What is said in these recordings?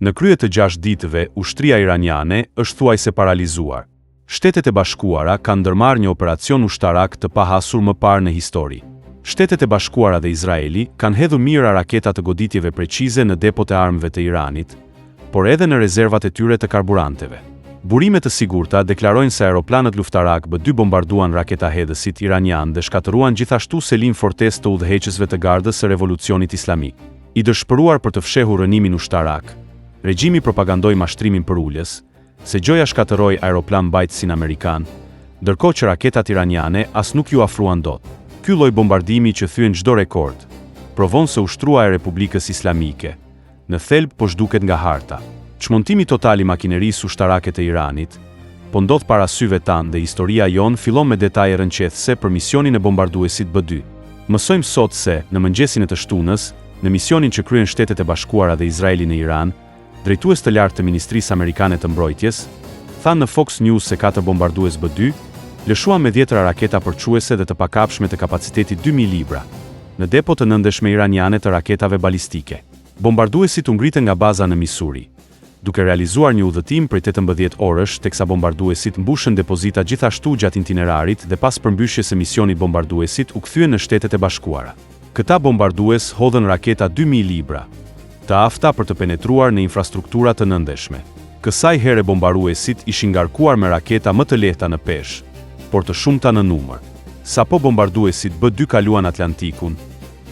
Në krye të 6 ditëve, ushtria iraniane është thuajse paralizuar. Shtetet e Bashkuara kanë ndërmarrë një operacion ushtarak të pahasur më parë në histori. Shtetet e Bashkuara dhe Izraeli kanë hedhur mira raketa të goditjeve precize në depot e armëve të Iranit, por edhe në rezervat e tyre të karburanteve. Burime të sigurta deklarojnë se aeroplanët luftarak B-2 bombarduan raketa hedhësit iranian dhe shkatëruan gjithashtu selin fortes të udhëheqësve të gardës së revolucionit islamik. I dëshpëruar për të fshehur rënimin ushtarak, regjimi propagandoi mashtrimin për ulës, se gjoja shkatëroi aeroplan mbajtësin amerikan, ndërkohë që raketat iraniane as nuk ju afruan dot. Ky lloj bombardimi që thyen çdo rekord, provon se ushtria e Republikës Islamike në thelb po zhduket nga harta. Çmontimi total i makinerisë ushtarake të Iranit po ndodh para syve tanë dhe historia jon fillon me detaje rënqethëse për misionin e bombarduesit B-2. Mësojmë sot se, në mëngjesin e të shtunës, në misionin që kryen Shtetet e Bashkuara dhe Izraeli në Iran, drejtues të lartë të Ministrisë Amerikane të Mbrojtjes thanë në Fox News se 4 bombardues B-2 lëshuan me 10 raketa përçuese dhe të pakapshme të kapacitetit 2000 libra në depot të nëndeshme iraniane të raketave balistike. Bombarduesit u ngritën nga baza në Missouri, duke realizuar një udhëtim prej 18 orësh, teksa bombarduesit mbushën depozita gjithashtu gjatë itinerarit dhe pas përmbyshjes së misionit bombarduesit u kthyen në Shtetet e Bashkuara. Këta bombardues hodhën raketa 2000 libra, të afta për të penetruar në infrastruktura të nëndeshme. Kësaj here bombarduesit ishin ngarkuar me raketa më të lehta në peshë, por të shumta në numër. Sapo bombarduesit B-2 kaluan Atlantikun,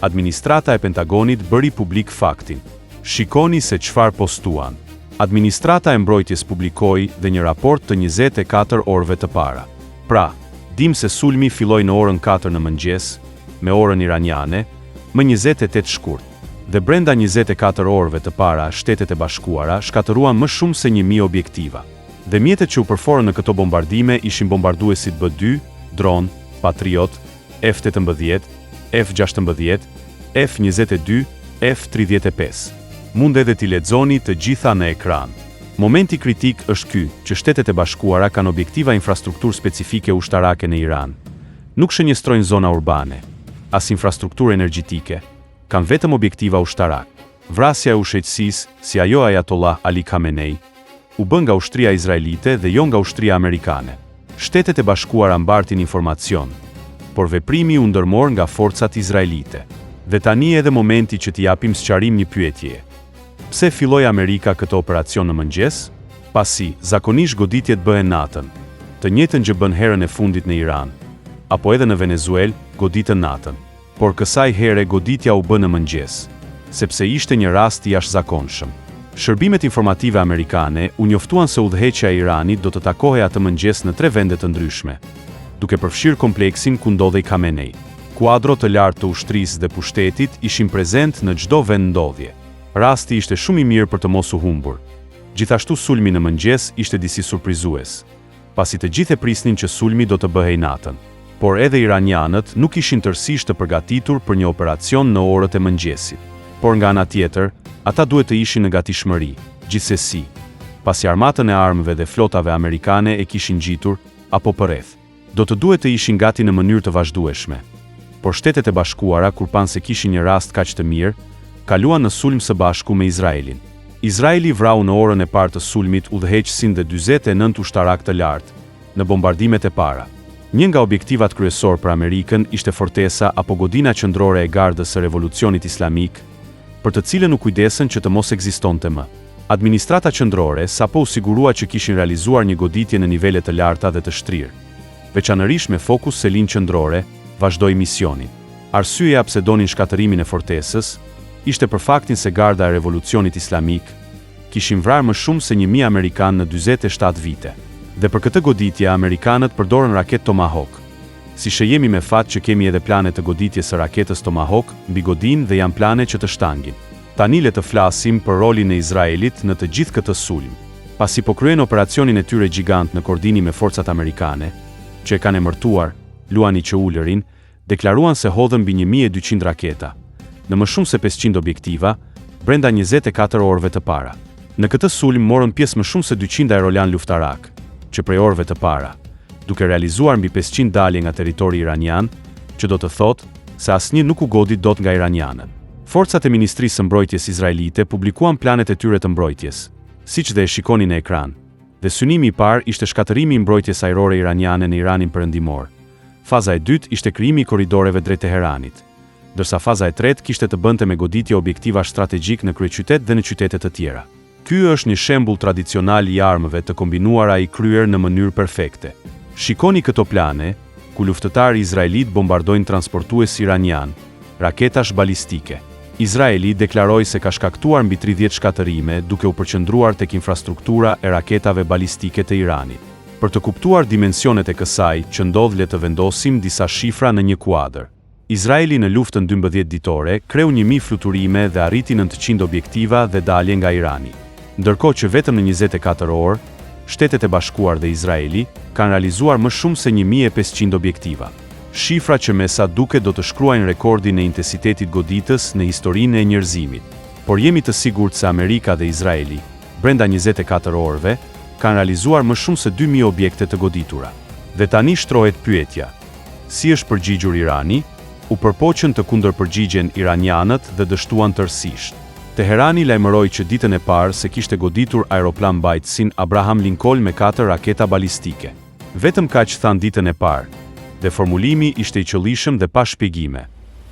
administrata e Pentagonit bëri publik faktin. Shikoni se çfarë postuan. Administrata e Mbrojtjes publikoi dhe një raport të 24 orëve të para. Pra, dim se sulmi filloi në orën 4 në mëngjes, me orën iraniane, më 28 shkurt. Dhe brenda 24 orëve të para, Shtetet e Bashkuara shkatëruan më shumë se 1000 objektiva. Dhe mjetet që u përforën në këto bombardime ishin bombarduesit B-2, dron, Patriot, F-18, F-16, F-22, F-35. Mund edhe t'i lexoni të gjitha në ekran. Momenti kritik është ky, që Shtetet e Bashkuara kanë objektiva infrastrukturë specifike ushtarake në Iran. Nuk shënjestrojnë zona urbane, as infrastrukturë energjitike, kanë vetëm objektiva ushtarak. Vrasja e usheqësisë, si ajo Ayatollah Ali Khamenei, u bën nga ushtria izraelite dhe jo nga ushtria amerikane. Shtetet e Bashkuara mbartin informacion, por veprimi u ndërmor nga forcat izraelite. Dhe tani edhe momenti që t'i japim sqarim një pyetje. Pse filloi Amerika këtë operacion në mëngjes? Pasi, zakonisht goditjet bëhen natën. Të njëjtën gjë bën herën e fundit në Iran, apo edhe në Venezuelë, goditën natën. Por kësaj here goditja u bë në mëngjes, sepse ishte një rast i jashtëzakonshëm. Shërbimet informative amerikane u njoftuan se udhëheqja e Iranit do të takohej atë mëngjes në 3 vende të ndryshme, duke përfshirë kompleksin ku ndodhej Khamenei. Kuadro të lartë të ushtrisë dhe pushtetit ishin prezent në çdo vend ndodhje. Rasti ishte shumë i mirë për të mos u humbur. Gjithashtu sulmi në mëngjes ishte disi surprizues, pasi të gjithë e prisnin që sulmi do të bëhej natën. Por edhe iranianët nuk ishin tërësisht të përgatitur për një operacion në orët e mëngjesit. Por nga ana tjetër, ata duhet të ishin në gatishmëri, gjithsesi, pasi armatën e armëve dhe flotave amerikane e kishin gjitur, apo përreth. Do të duhet të ishin gati në mënyrë të vazhdueshme. Por Shtetet e Bashkuara, kur panë se kishin një rast kaq të mirë, kaluan në sulm së bashku me Izraelin. Izraeli vrau në orën e parë të sulmit udhëheqësin dhe 49 ushtarak të lartë në bombardimet e para. Një nga objektivat kryesor për Amerikën ishte fortesa apo godina qendrore e Gardës së Revolucionit Islamik, për të cilën u kujdesën që të mos ekzistonte më. Administrata qendrore sapo u sigurua që kishin realizuar një goditje në nivele të larta dhe të shtrirë. Veçanërisht me fokus se linjë qendrore, vazhdoi misionin. Arsyeja pse donin shkatërimin e fortesës ishte për faktin se Garda e Revolucionit Islamik kishin vrarë më shumë se 1000 amerikanë në 47 vite. Dhe për këtë goditje amerikanët përdorën raketë Tomahawk. Si shehemi me fat që kemi edhe plane të goditjes së raketës Tomahawk mbi godinë dhe janë plane që të shtangin. Tani le të flasim për rolin e Izraelit në të gjithë këtë sulm. Pasi po kryen operacionin e tyre gjigant në koordinim me forcat amerikane, që e kanë emërtuar Luani që ulërin, deklaruan se hodhën mbi 1200 raketa, në më shumë se 500 objektiva, brenda 24 orëve të para. Në këtë sulm morën pjesë më shumë se 200 aerolan luftarak, që prej orëve të para, duke realizuar mbi 500 dalje nga territori iranian, që do të thotë se asnjë nuk u godit dot nga iranianët. Forcat e Ministrisë së Mbrojtjes izraelite publikuan planet e tyre të mbrojtjes, siç dhe e shikoni në ekran. Dhe synimi i parë ishte shkatërimi i mbrojtjes ajrore iraniane në Iranin perëndimor. Faza e dytë ishte krijimi i korridoreve drejt Teheranit, ndërsa faza e tretë kishte të bënte me goditje objektiva strategjik në kryeqytet dhe në qytete të tjera. Ky është një shembull tradicional i armëve të kombinuara i kryer në mënyrë perfekte. Shikoni këto plane, ku luftëtarë izraelit bombardojnë transportues iranian, raketash balistike. Izraeli deklaroi se ka shkaktuar mbi 30 shkatërime duke u përqendruar tek infrastruktura e raketave balistike të Iranit. Për të kuptuar dimensionet e kësaj që ndodh, le të vendosim disa shifra në një kuadër. Izraeli në luftën 12 ditore kreu 1000 fluturime dhe arriti 900 objektiva dhe dalje nga Irani. Ndërkohë që vetëm në 24 orë, Shtetet e Bashkuar dhe Izraeli kanë realizuar më shumë se 1500 objektiva. Shifra që me sa duke do të shkruajnë rekordin e intensitetit goditës në historinë e njerëzimit. Por jemi të sigurt se Amerika dhe Izraeli, brenda 24 orëve, kanë realizuar më shumë se 2000 objekte të goditura. Dhe tani shtrohet pyetja: si është përgjigjur Irani? U përpoqën të kundërpërgjigjen iranianët dhe dështuan tërësisht. Teherani lajmëroi që ditën e parë se kishte goditur aeroplan mbajtësin Abraham Lincoln me 4 raketa balistike. Vetëm kaq than ditën e parë, dhe formulimi ishte i qëllishëm dhe pa shpjegime,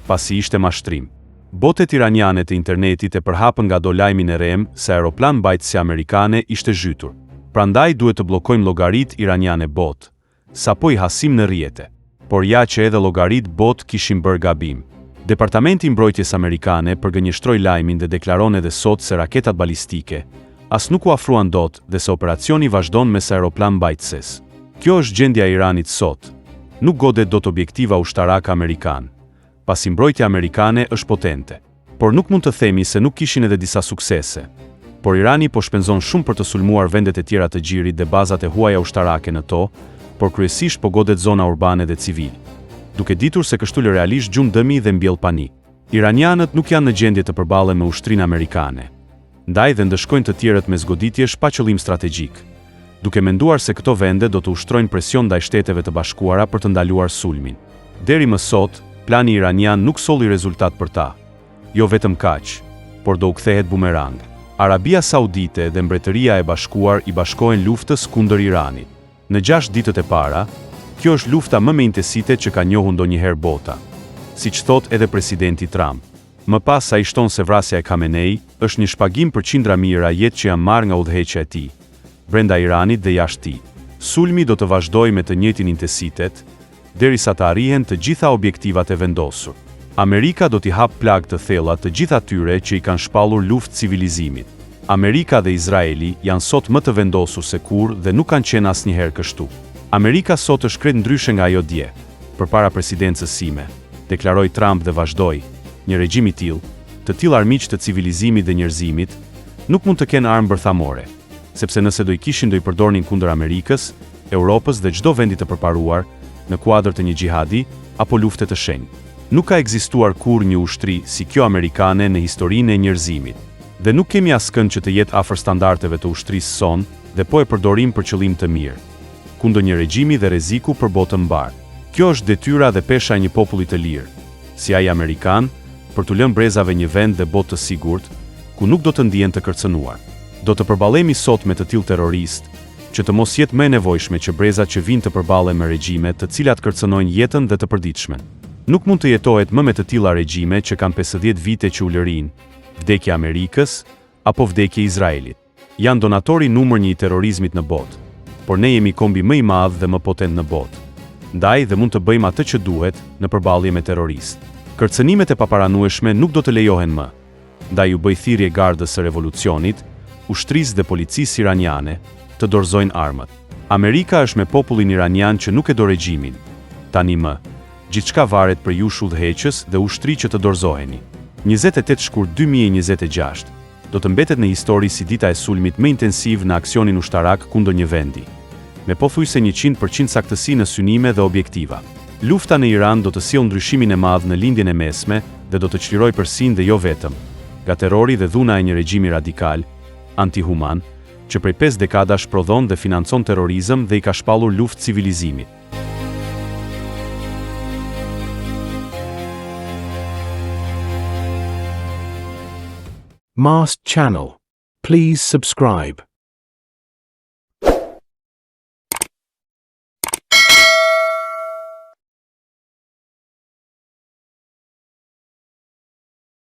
pasi ishte mashtrim. Botet iraniane të internetit e përhapën nga do lajmin e rem se aeroplan mbajtësi amerikane ishte zhytur. Prandaj duhet të bllokojmë llogaritë iraniane bot, sapo i hasim në rrjete. Por ja që edhe llogaritë bot kishin bërë gabim. Departamenti i Mbrojtjes amerikane përgënjeshtroi lajmin dhe deklaron edhe sot se raketat balistike as nuk u afruan dot dhe se operacioni vazhdon mes aeroplan mbajtëses. Kjo është gjendja e Iranit sot. Nuk godet dot objektiva ushtarak amerikan, pasi mbrojtja amerikane është potente. Por nuk mund të themi se nuk kishin edhe disa suksese. Por Irani po shpenzon shumë për të sulmuar vendet e tjera të gjirit dhe bazat e huaja ushtarake në to, por kryesisht po godet zona urbane dhe civil, duke ditur se kështu realisht gjum dëmi dhe mbjell panik. Iranianët nuk janë në gjendje të përballen me ushtrinë amerikane. Ndaj dhe ndëshkojnë të tjerët me zgoditjesh pa qëllim strategjik, duke menduar se këto vende do të ushtrojnë presion ndaj Shteteve të Bashkuara për të ndaluar sulmin. Deri më sot, plani iranian nuk solli rezultat për ta. Jo vetëm kaq, por do u kthehet bumerang. Arabia Saudite dhe Mbretëria e Bashkuar i bashkohen luftës kundër Iranit. Në 6 ditët e para, kjo është lufta më me intensitet që ka njohur ndonjëherë bota. Siç thot edhe presidenti Trump. Më pas ai shton se vrasja e Khamenei është një shpagim për qindra mijëra jetë që janë marrë nga udhëheqja e tij, brenda Iranit dhe jashtë tij. Sulmi do të vazhdojë me të njëjtin intensitet derisa të arrihen të gjitha objektivat e vendosur. Amerika do t'i hap plagë të thella të gjithë atyre që i kanë shpallur luftë civilizimit. Amerika dhe Izraeli janë sot më të vendosur se kur dhe nuk kanë qenë asnjëherë kështu. Amerika sot është krejt ndryshe nga ajo dje. Përpara presidencës sime, deklaroi Trump dhe vazhdoi, një regjim i tillë armiq të civilizimit dhe njerëzimit, nuk mund të kenë armë bërthamore, sepse nëse do i kishin do i përdornin kundër Amerikës, Europës dhe çdo vendi të përparuar në kuadër të një xhihadi apo lufte të shenjtë. Nuk ka ekzistuar kurrë një ushtri si kjo amerikane në historinë e njerëzimit. Dhe nuk kemi askënd që të jetë afër standardeve të ushtrisë son dhe po e përdorim për qëllim të mirë, kundër një regjimi dhe rreziku për botën mbar. Kjo është detyra dhe pesha e një populli të lirë, si ai amerikan, për t'u lënë brezave një vend dhe botë të sigurt, ku nuk do të ndihen të kërcënuar. Do të përballemi sot me të tillë terroristë, që të mos jetë më e nevojshme që brezat që vinë të përballen me regjime të cilat kërcënojnë jetën dhe të përditshmen. Nuk mund të jetohet më me të tilla regjime që kanë 50 vite që u lërin, vdekja Amerikës apo vdekja Izraelit. Janë donatori numër 1 i terrorizmit në botë, por ne jemi kombi më i madh dhe më potent në botë. Ndaj dhe mund të bëjmë atë që duhet në përballje me terroristë. Kërcënimet e paparanueshme nuk do të lejohen më. Ndaj u bëj thirrje gardës së revolucionit, ushtrisë dhe policisë iraniane të dorëzojnë armët. Amerika është me popullin iranian që nuk e do regjimin. Tani më, gjithçka varet për ju udhëheqës dhe ushtri që të dorëzoheni. 28 shkurt 2026 do të mbetet në histori si dita e sulmit më intensiv në aksionin ushtarak kundër një vendi, me pothuajse 100% saktësi në synime dhe objektiva. Lufta në Iran do të sjellë ndryshimin e madh në lindjen e mesme dhe do të çlirojë përsin dhe jo vetëm nga terrori dhe dhuna e një regjimi radikal, antihuman, që prej 5 dekadash prodhon dhe financon terrorizëm dhe i ka shpallur luftë civilizimit. Mast Channel. Please subscribe.